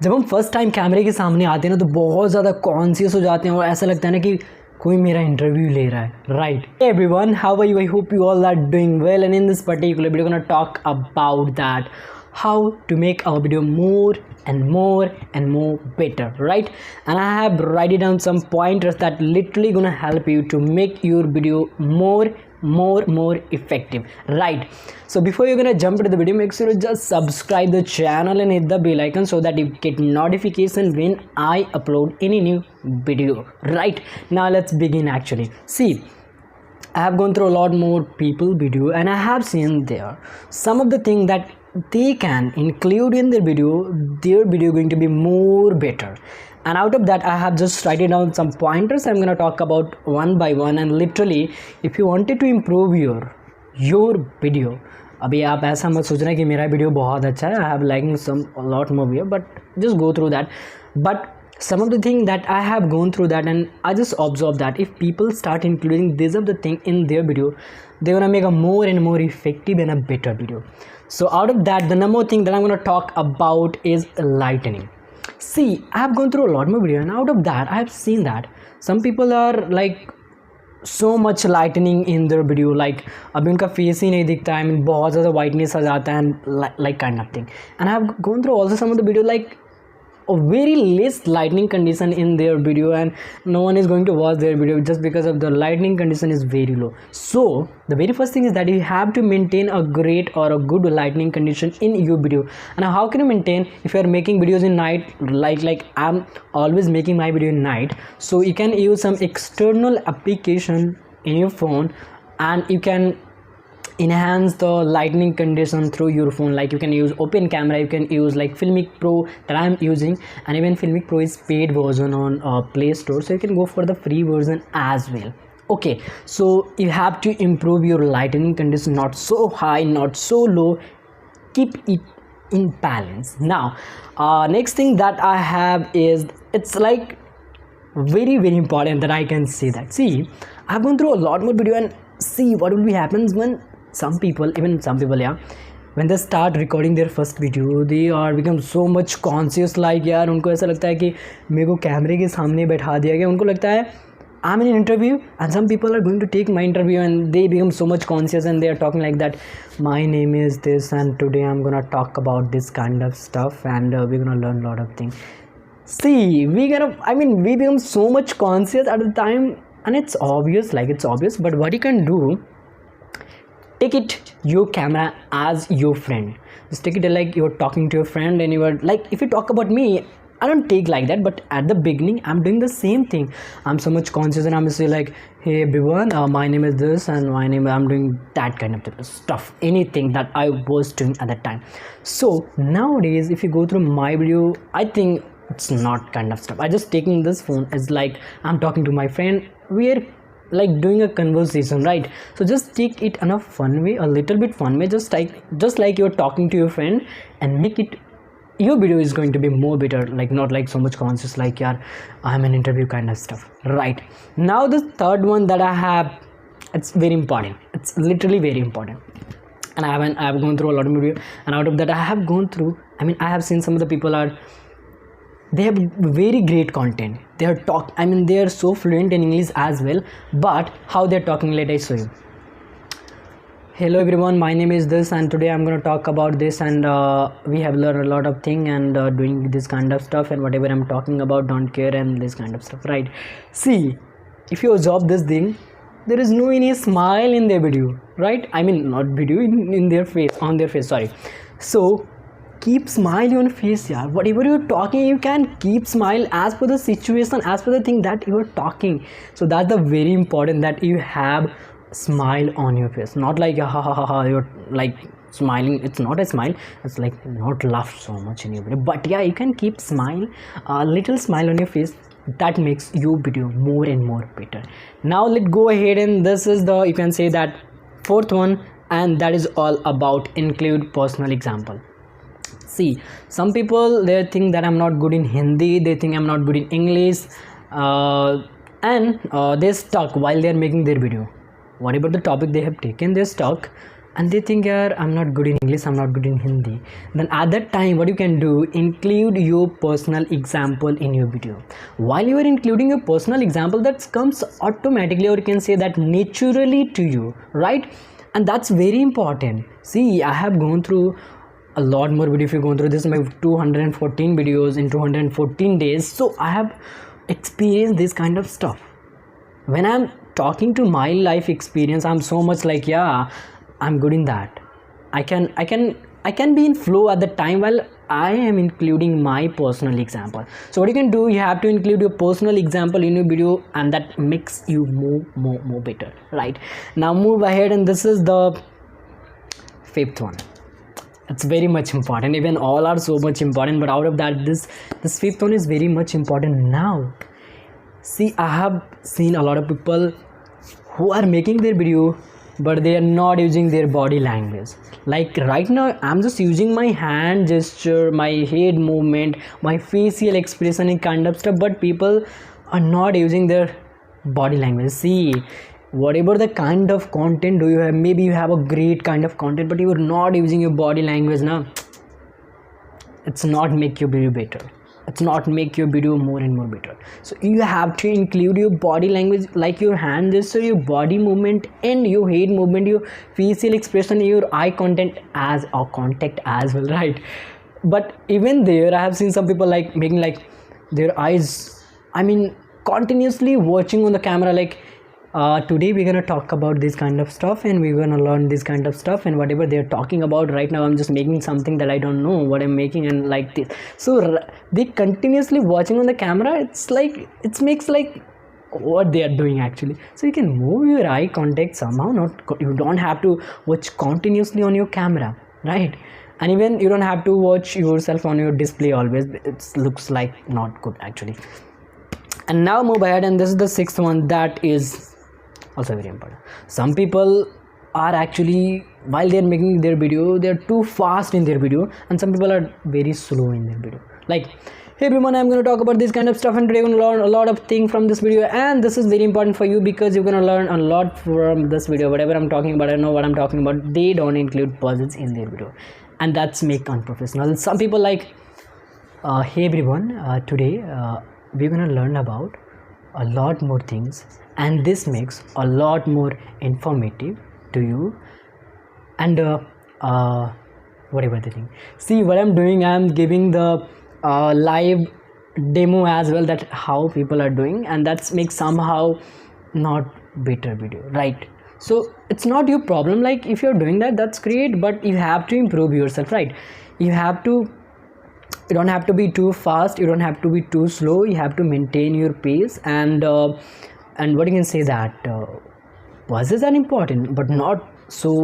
जब हम first time कैमरे के सामने आते हैं ना तो बहुत ज़्यादा कॉन्शियस हो जाते हैं और ऐसा लगता है ना कि कोई मेरा इंटरव्यू ले रहा है. Right. Hey everyone, how are you? I hope you all are doing well, and in this particular video we're gonna talk about that how to make our video more and more and more better, right? And I have written down some pointers that literally gonna help you to make your video more effective, right? So before you're gonna jump into the video, make sure to just subscribe the channel and hit the bell icon so that you get notification when I upload any new video, right? Now let's begin. Actually, see, I have gone through a lot more people video and I have seen there some of the things that they can include in their video going to be more better. And out of that I have just written down some pointers I'm gonna talk about one by one. And literally if you wanted to improve your video, अभी आप ऐसा मत सोचना कि मेरा video बहुत अच्छा है, I have liking some a lot more video, but just go through that. But some of the thing that I have gone through that, and I just observed that if people start including these of the thing in their video, they're gonna make a more and more effective and a better video. So out of that, the number thing that I'm gonna talk about is lightning. See, I have gone through a lot more video, and out of that I have seen that some people are like so much lightening in their video, like अभी उनका face ही नहीं दिखता है, I mean बहुत ज़्यादा whiteness आ जाता है and like kind of thing. And I have gone through also some of the video like a very less lightning condition in their video, and no one is going to watch their video just because of the lightning condition is very low. So the very first thing is that you have to maintain a great or a good lightning condition in your video. And how can you maintain if you are making videos in night, like I'm always making my video in night? So you can use some external application in your phone and you can enhance the lightning condition through your phone. Like you can use open camera, you can use like Filmic Pro that I'm using, and even Filmic Pro is paid version on Play Store, so you can go for the free version as well. Okay, so you have to improve your lightning condition, not so high, not so low, keep it in balance. Now next thing that I have is, it's like very important that I can say that, see, I've gone through a lot more video, and see what will be happens when some people, yeah, when they start recording their first video, they are become so much conscious, like यार उनको ऐसा लगता है कि मेरे को कैमरे के सामने बैठा दिया गया, उनको लगता है I'm in an interview and some people are going to take my interview, and they become so much conscious and they are talking like that, my name is this and today I'm gonna talk about this kind of stuff, and we're gonna learn a lot of things. See, we become so much conscious at the time, and it's obvious, but what you can do, take it your camera as your friend. Just take it like you're talking to your friend, and you are like, if you talk about me, I don't take like that, but at the beginning I'm doing the same thing. I'm so much conscious and I'm say like, hey everyone, my name is this and I'm doing that kind of stuff, anything that I was doing at that time. So nowadays if you go through my video, I think it's not kind of stuff. I just taking this phone as like I'm talking to my friend, we're like doing a conversation, right? So just take it in a fun way, a little bit fun way, just like you're talking to your friend, and make it, your video is going to be more better, like not like so much conscious like yeah, I'm an interview kind of stuff, right? Now the third one that I have, it's very important, it's literally very important, and I have gone through a lot of video, and out of that I have gone through, I have seen some of the people they have very great content, they are so fluent in English as well, but how they're talking, let I show you. Hello everyone, my name is this and today I'm going to talk about this, and we have learned a lot of things and doing this kind of stuff, and whatever I'm talking about, don't care, and this kind of stuff, right? See, if you observe this thing, there is no any smile in their video, right? Not video, in their face, on their face, sorry. So keep smile on face, yeah. Whatever you're talking, you can keep smile as per the situation, as per the thing that you're talking. So that's the very important, that you have smile on your face, not like ha ha ha ha, you're like smiling, it's not a smile, it's like not laugh so much in your video, but yeah, you can keep smile, a little smile on your face, that makes your video more and more better. Now let's go ahead, and this is the, you can say that fourth one, and that is all about include personal example. See, some people, they think that I'm not good in Hindi, they think I'm not good in English, and they're stuck while they're making their video. Whatever the topic they have taken, they're stuck, and they think, yeah, I'm not good in English, I'm not good in Hindi, then at that time what you can do, include your personal example in your video. While you are including your personal example, that comes automatically, or you can say that naturally to you, right? And that's very important. See, I have gone through a lot more video. If you go through this, my 214 videos in 214 days, so I have experienced this kind of stuff. When I'm talking to my life experience, I'm so much like, yeah, I'm good in that. I can be in flow at the time while I am including my personal example. So what you can do, you have to include your personal example in your video, and that makes you more better, right? Now move ahead, and this is the fifth one. It's very much important. Even all are so much important, but out of that, this fifth one is very much important. Now see, I have seen a lot of people who are making their video, but they are not using their body language. Like right now, I'm just using my hand gesture, my head movement, my facial expression and kind of stuff, but people are not using their body language. See, whatever the kind of content do you have, maybe you have a great kind of content, but you are not using your body language now, it's not make your video better. It's not make your video more and more better. So you have to include your body language, like your hand gesture, your body movement, and your head movement, your facial expression, your eye contact as well, right? But even there, I have seen some people like making like their eyes, I mean, continuously watching on the camera, like today we're gonna talk about this kind of stuff, and we're gonna learn this kind of stuff, and whatever they're talking about right now, I'm just making something that I don't know what I'm making, and like this. So they continuously watching on the camera, it's like, it makes like what they are doing actually. So you can move your eye contact somehow, not, you don't have to watch continuously on your camera, right? And even you don't have to watch yourself on your display always. It looks like not good actually. And now move ahead, and this is the sixth one, that is also very important. Some people are actually, while they're making their video, they're too fast in their video, and some people are very slow in their video. Like, hey everyone, I'm going to talk about this kind of stuff, and today you're going to learn a lot of things from this video, and this is very important for you because you're going to learn a lot from this video. Whatever I'm talking about, I know what I'm talking about. They don't include pauses in their video, and that's make unprofessional. Some people like, hey everyone, today we're going to learn about a lot more things, and this makes a lot more informative to you, and whatever the thing. See what I'm doing, I'm giving the live demo as well, that how people are doing, and that's makes somehow not better video, right? So it's not your problem. Like if you're doing that, that's great, but you have to improve yourself, right? You don't have to be too fast, you don't have to be too slow, you have to maintain your pace. And what you can say that pauses are important, but not so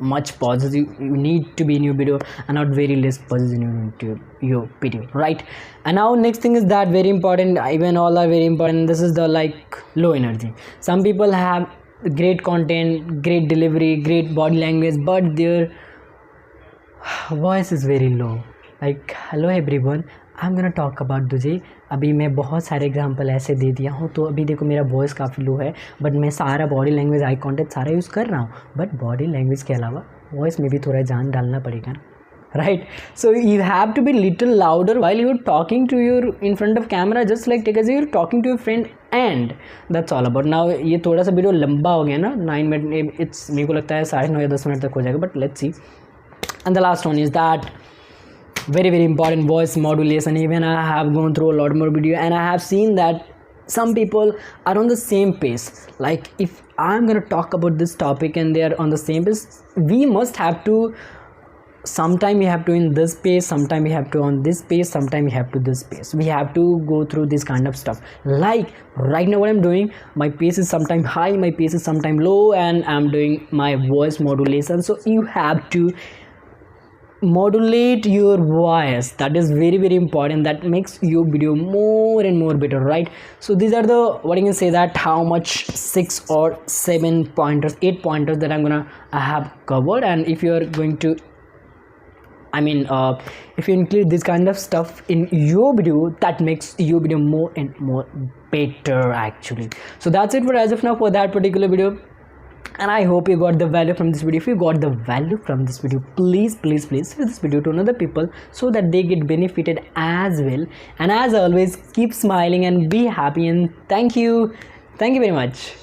much pauses. You need to be in your video, and not very less pauses in your video, right? And now next thing is that very important, even all are very important. This is the like low energy. Some people have great content, great delivery, great body language, but their voice is very low. Like hello everyone, I'm gonna talk about तुझे। अभी मैं बहुत सारे example ऐसे दे दिया हूँ, तो अभी देखो मेरा वॉइस काफ़ी लो है, बट मैं सारा बॉडी लैंग्वेज, आई कॉन्टेक्ट सारा यूज़ कर रहा हूँ, बट बॉडी लैंग्वेज के अलावा वॉइस में भी थोड़ा जान डालना पड़ेगा, right? So you have to be little louder while you're talking to your in front of camera, just like take as you're talking to your friend, and that's all about. Now ये थोड़ा सा video लंबा हो गया ना, 9 minute, it's मेरे को लगता है 9.5 या 10 मिनट तक हो जाएगा, but let's see. And the last one is that very important, voice modulation. Even I have gone through a lot more video, and I have seen that some people are on the same pace. Like if I'm gonna talk about this topic and they are on the same pace, we must have to, sometime we have to in this pace, sometime we have to on this pace, sometime we have to this pace. We have to go through this kind of stuff. Like right now what I'm doing, my pace is sometime high, my pace is sometime low, and I'm doing my voice modulation. So you have to modulate your voice. That is very important. That makes your video more and more better, right? So these are the, what you can say that how much 6 or 7 pointers, 8 pointers that I have covered. And if you are going to, I mean if you include this kind of stuff in your video, that makes your video more and more better actually. So that's it for as of now for that particular video. and I hope you got the value from this video. If you got the value from this video, please share this video to another people so that they get benefited as well. And as always, keep smiling and be happy, and thank you very much.